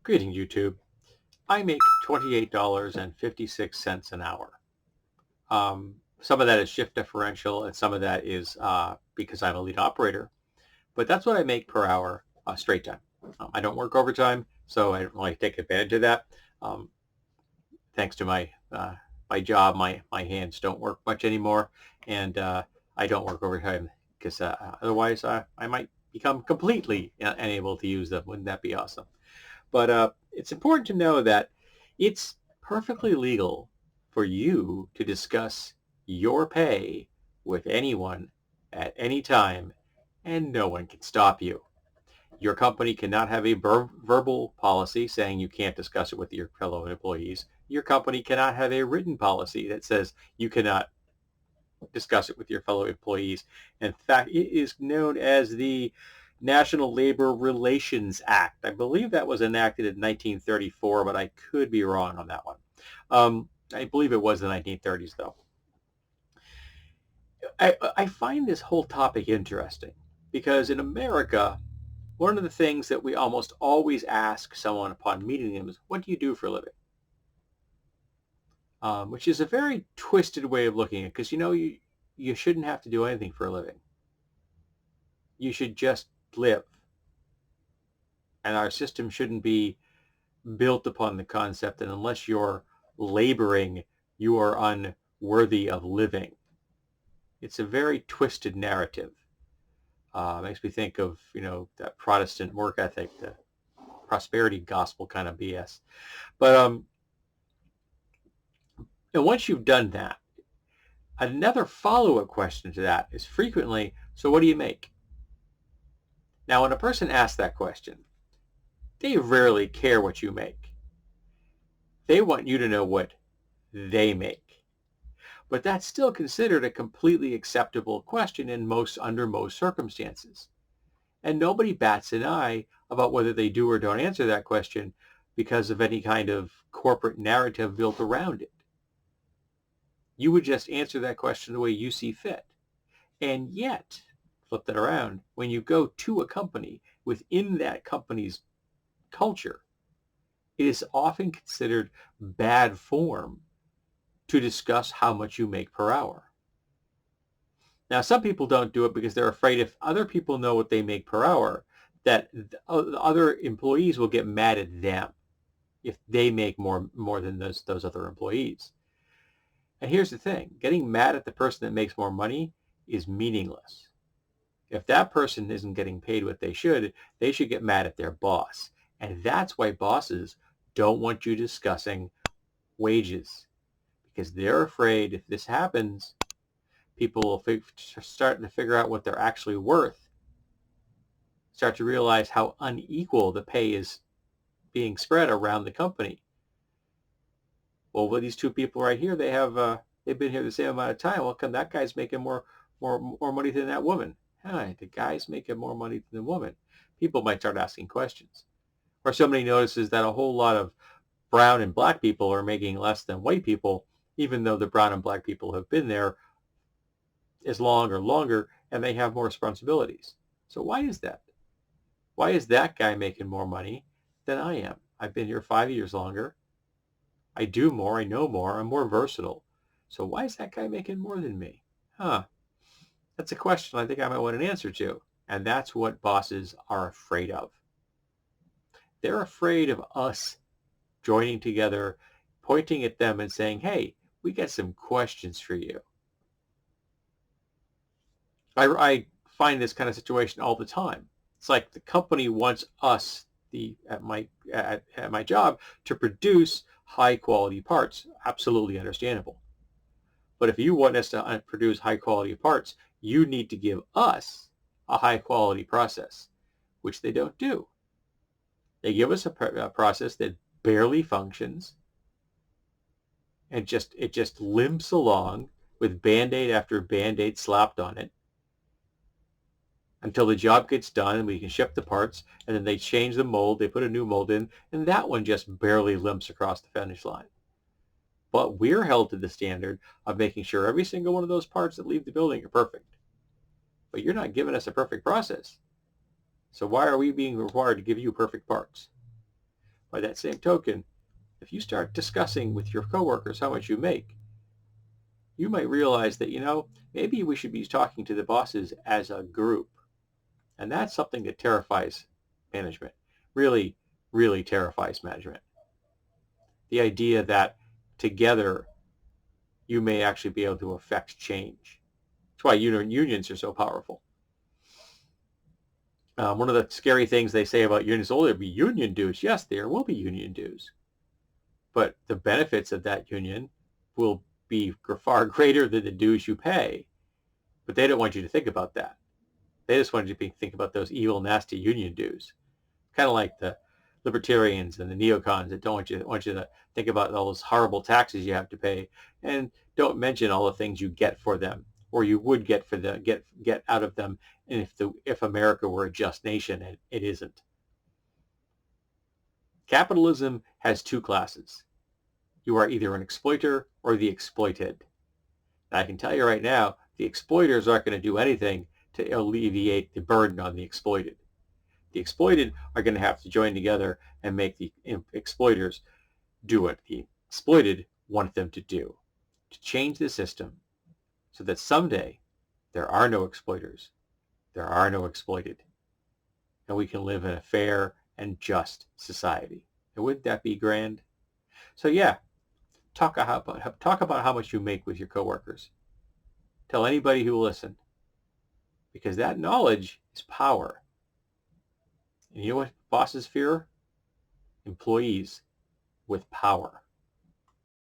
Greeting YouTube. I make $28.56 an hour. Some of that is shift differential and some of that is because I'm a lead operator. But that's what I make per hour straight time. I don't work overtime, so I don't really take advantage of that. Um, Thanks to my job, my hands don't work much anymore, and I don't work overtime because otherwise I might become completely unable to use them. Wouldn't that be awesome? But it's important to know that it's perfectly legal for you to discuss your pay with anyone at any time, and no one can stop you. Your company cannot have a verbal policy saying you can't discuss it with your fellow employees. Your company cannot have a written policy that says you cannot discuss it with your fellow employees. In fact, it is known as the National Labor Relations Act. I believe that was enacted in 1934, but I could be wrong on that one. I believe it was the 1930s, though. I find this whole topic interesting because in America, one of the things that we almost always ask someone upon meeting them is, what do you do for a living? Which is a very twisted way of looking at it because, you shouldn't have to do anything for a living. You should just live. And our system shouldn't be built upon the concept that unless you're laboring, you are unworthy of living. It's a very twisted narrative. Makes me think of, that Protestant work ethic, the prosperity gospel kind of BS. But and once you've done that, another follow-up question to that is frequently, so what do you make? Now, when a person asks that question, they rarely care what you make. They want you to know what they make. But that's still considered a completely acceptable question under most circumstances. And nobody bats an eye about whether they do or don't answer that question because of any kind of corporate narrative built around it. You would just answer that question the way you see fit. And yet, flip that around, when you go to a company within that company's culture, it is often considered bad form to discuss how much you make per hour. Now, some people don't do it because they're afraid if other people know what they make per hour, that other employees will get mad at them if they make more than those other employees. And here's the thing, getting mad at the person that makes more money is meaningless. If that person isn't getting paid what they should get mad at their boss. And that's why bosses don't want you discussing wages, because they're afraid if this happens, people will start to figure out what they're actually worth, start to realize how unequal the pay is being spread around the company. Well, with these two people right here, they've been here the same amount of time. Well, come that guy's making more money than that woman. Hi, the guy's making more money than the woman. People might start asking questions. Or somebody notices that a whole lot of brown and black people are making less than white people, even though the brown and black people have been there as long or longer and they have more responsibilities. So why is that? Why is that guy making more money than I am? I've been here 5 years longer. I do more. I know more. I'm more versatile. So why is that guy making more than me? Huh. That's a question I think I might want an answer to. And that's what bosses are afraid of. They're afraid of us joining together, pointing at them and saying, hey, we got some questions for you. I find this kind of situation all the time. It's like the company wants us, at my job, to produce high quality parts. Absolutely understandable. But if you want us to produce high quality parts, you need to give us a high quality process, which they don't do. They give us a process that barely functions and it just limps along with Band-Aid after Band-Aid slapped on it until the job gets done and we can ship the parts, and then they change the mold, they put a new mold in, and that one just barely limps across the finish line. But we're held to the standard of making sure every single one of those parts that leave the building are perfect. But you're not giving us a perfect process. So why are we being required to give you perfect parts? By that same token, if you start discussing with your coworkers how much you make, you might realize that, maybe we should be talking to the bosses as a group. And that's something that terrifies management. Really, really terrifies management. The idea that together you may actually be able to affect change. That's why unions are so powerful. One of the scary things they say about unions, oh, there'll be union dues. Yes, there will be union dues. But the benefits of that union will be far greater than the dues you pay. But they don't want you to think about that. They just want you to think about those evil, nasty union dues. Kind of like the libertarians and the neocons that don't want you to think about all those horrible taxes you have to pay, and don't mention all the things you get for them, or you would get for them, get out of them, and if America were a just nation, and it isn't. Capitalism has two classes. You are either an exploiter or the exploited. And I can tell you right now, the exploiters aren't going to do anything to alleviate the burden on the exploited. The exploited are going to have to join together and make the exploiters do what the exploited want them to do, to change the system so that someday there are no exploiters, there are no exploited, and we can live in a fair and just society. And wouldn't that be grand? So yeah, talk about how much you make with your coworkers. Tell anybody who will listen, because that knowledge is power. And you know what bosses fear? Employees with power.